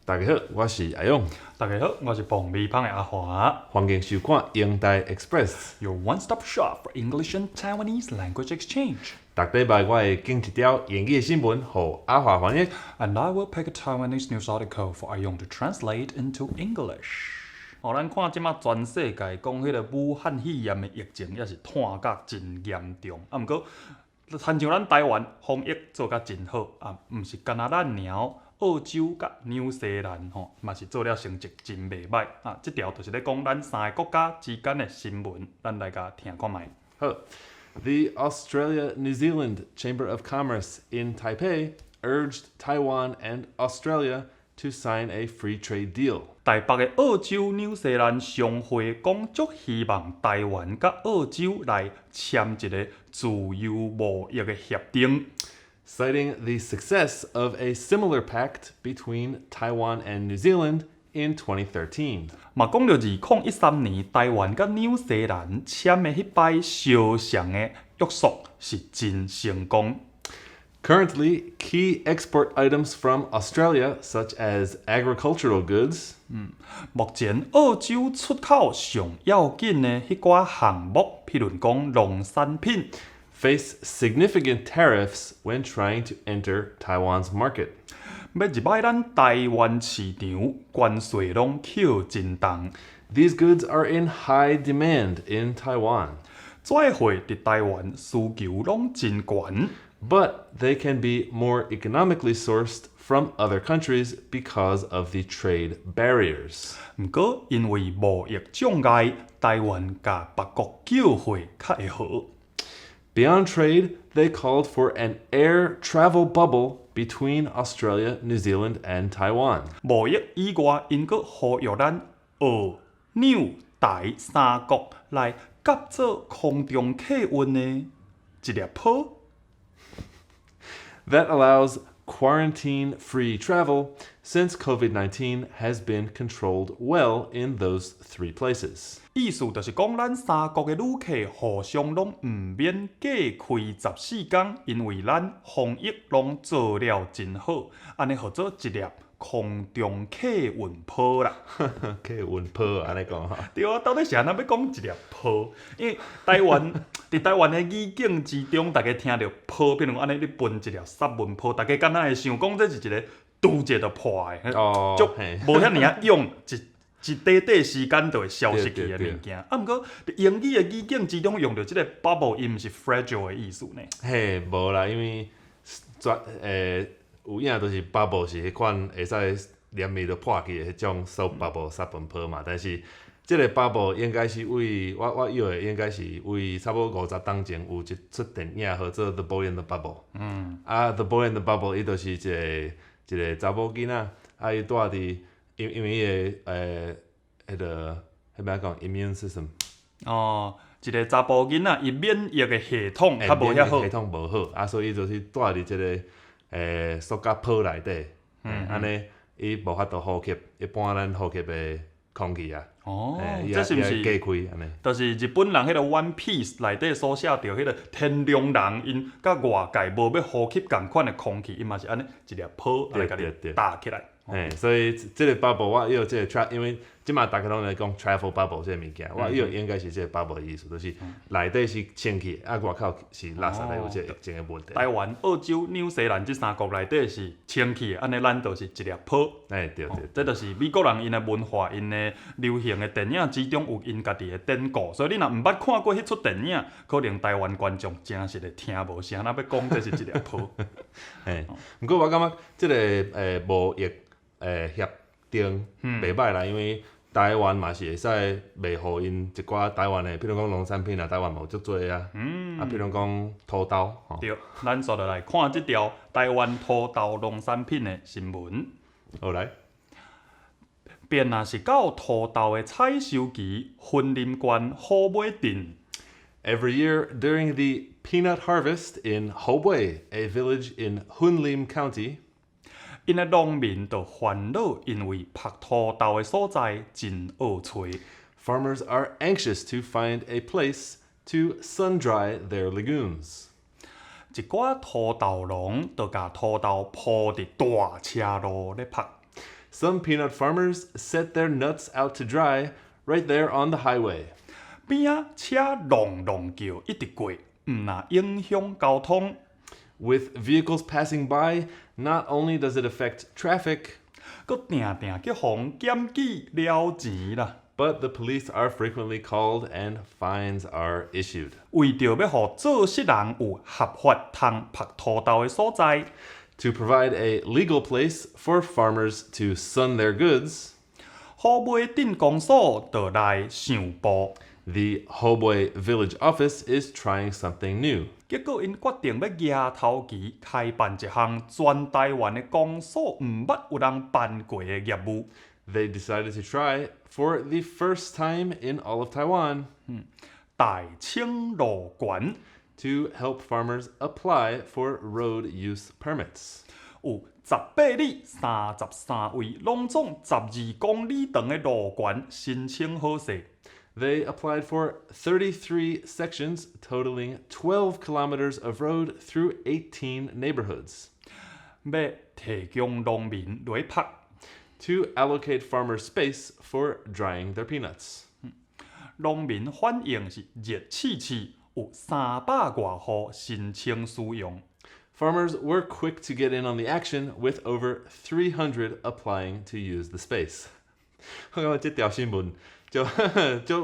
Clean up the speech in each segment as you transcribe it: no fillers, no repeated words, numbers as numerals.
大家好，我是阿勇。大家好，我是磅米芳的阿華。歡迎收看英台EXPRESS Your one-stop shop for English and Taiwanese language exchange. 逐禮拜我會揀一條英語新聞，予阿華翻譯。And I will pick a Taiwanese news article for 阿勇 to translate into English. 咱看即馬全世界講迄個武漢肺炎的疫情，也是拖甲真嚴重。毋過，親像咱台灣防疫做甲真好啊，毋是干那咱爾。澳洲甲紐西蘭嘛是做了成績真袂歹啊！這條就是咧講咱三個國家之間的新聞，咱來甲聽看覓。好 ，The Australia-New Zealand Chamber of Commerce in Taipei urged Taiwan and Australia to sign a free trade deal. 台北的澳洲紐西蘭商會講足希望台灣甲澳洲來簽一個自由貿易的協定。Citing the success of a similar pact between Taiwan and New Zealand in 2013. 嘛講到2013年，台灣甲紐西蘭簽的迄擺相像的約束是真成功。Currently, key export items from Australia, such as agricultural goods, 目前澳洲出口上要緊的迄寡項目，譬如講農產品。face significant tariffs when trying to enter Taiwan's market. 要入擺咱台灣市場，關稅攏扣真重。These goods are in high demand in Taiwan. 載貨佇台灣需求攏真懸。But they can be more economically sourced from other countries because of the trade barriers. 毋過因為貿易障礙，台灣甲別國叫貨較會好。Beyond trade, they called for an air travel bubble between Australia, New Zealand, and Taiwan. 貿易以外，因閣呼籲咱澳、紐、台三國來合作空中客運的一粒鋪。That allows quarantine-free travel since COVID-19 has been controlled well in those three places. 意思就是講，咱三國嘅旅客互相攏毋免隔開14天，因為咱防疫攏做了真好，安尼合做一粒空中客運鋪啦。客運鋪安尼講哈。對啊，到底是安怎要講一粒鋪？因為台灣佇台灣嘅語境之中，大家聽到鋪，比如講安尼你分一粒沙文鋪，大家敢若會想講這是一個拄者就破的，足無遐爾用一短短時間就會消失去嘅物件。毋過英語嘅語境之中用到即個 bubble， 伊毋是 fragile 嘅意思呢？嘿，無啦，因為有影都是 bubble 是迄款會使連面都破去的迄種 soap bubble 沙文鋪嘛，但是即個 bubble 應該是為我以為應該是為差不多50當前有一出電影叫做 The Boy and the Bubble。The Boy and the Bubble 伊就是一個查某囡仔，伊住佇因為伊個迄個迄邊講 immune system。一個查甫囡仔，伊免疫嘅系統較無遐好，系統無好，所以就是住佇即個塑膠泡內底，安尼伊無法度呼吸一般咱呼吸嘅空氣啊。這是毋是？隔開安尼。就是日本人迄個 One Piece 內底所寫到迄個天龍人，因甲外界無要呼吸共款嘅空氣，伊嘛是安尼一粒泡來甲你打起來。所以即個 bubble 我以為即個因為即馬大家攏在講 travel bubble 即個物件，我以為應該是即個 bubble 的意思，就是內底是清氣，外口是垃圾的有即個疫情的問題。台灣、澳洲、紐西蘭這三國內底是清氣的，安尼咱就是一粒泡。對。這就是美國人因的文化，因的流行的電影之中有因家己的典故，所以你若毋捌看過迄出電影，可能台灣觀眾真是會聽無啥，那要講這是一粒泡。不過我感覺即個貿易協定袂歹啦，因為台灣嘛是會使賣互因一寡台灣的，譬如講農產品啊，台灣嘛有足多啊。譬如講土豆。對，咱就來看這條台灣土豆農產品的新聞。好來，便若是到土豆的採收期，雲林縣虎尾鎮。Every year during the peanut harvest in Hubei, a village in Hunlim County, 因的農民就煩惱，因為曝土豆的所在真惡吹。Farmers are anxious to find a place to sun-dry their legumes. 一寡土豆農就把土豆鋪佇大車路咧曝。Some peanut farmers set their nuts out to dry right there on the highway. 邊仔車隆隆叫一直過，唔那影響交通。With vehicles passing by, not only does it affect traffic, 佫定定叫互檢舉了錢啦。but the police are frequently called and fines are issued. 為着要互做事人有合法通曝塗豆的所在， To provide a legal place for farmers to sun their goods, 虎尾鎮公所就來上報， the Hoboi Village Office is trying something new. 結果因決定要舉頭期開辦一項全台灣的公所毋捌有人辦過的業務。 They decided to try, for the first time in all of Taiwan, 大清路權 to help farmers apply for road use permits. 有18里33位，攏總12公里長的路權申請好勢。 They applied for 33 sections, totaling 12 kilometers of road through 18 neighborhoods. 要提供農民來拍， To allocate farmers space for drying their peanuts. 農民反應是熱刺刺，有300多戶申請使用。 Farmers were quick to get in on the action, with over 300 applying to use the space. 我感覺這條新聞就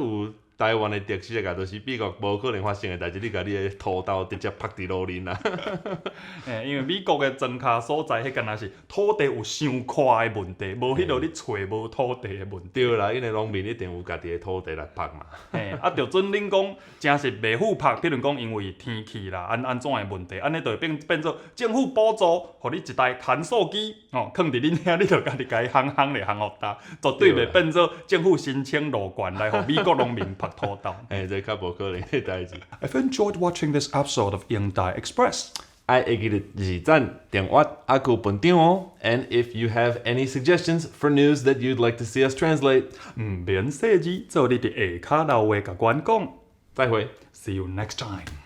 有台灣的特色啊，就是美國無可能發生的代志，你甲你的土豆直接拍佇路面啦。因為美國的莊稼所在，迄敢若是土地有傷快的問題，無迄落你找無土地的問題。對啦，因為農民一定有家己的土地來拍嘛。就準恁講，真是袂赴拍，比如講因為天氣啦，安怎的問題，安尼就變做政府補助，互你一台牽數機，囥佫佇恁遐，你就家己家行咧行互搭，絕對袂變做政府申請路權來互美國農民拍土豆。這較無可能的代志。I've enjoyed watching this episode of 英台EXPRESS. 愛會記得二讚、訂閱、阿個本訂哦。And if you have any suggestions for news that you'd like to see us translate, 唔免細字，做你佇下骹留話甲阮講。再會。 See you next time.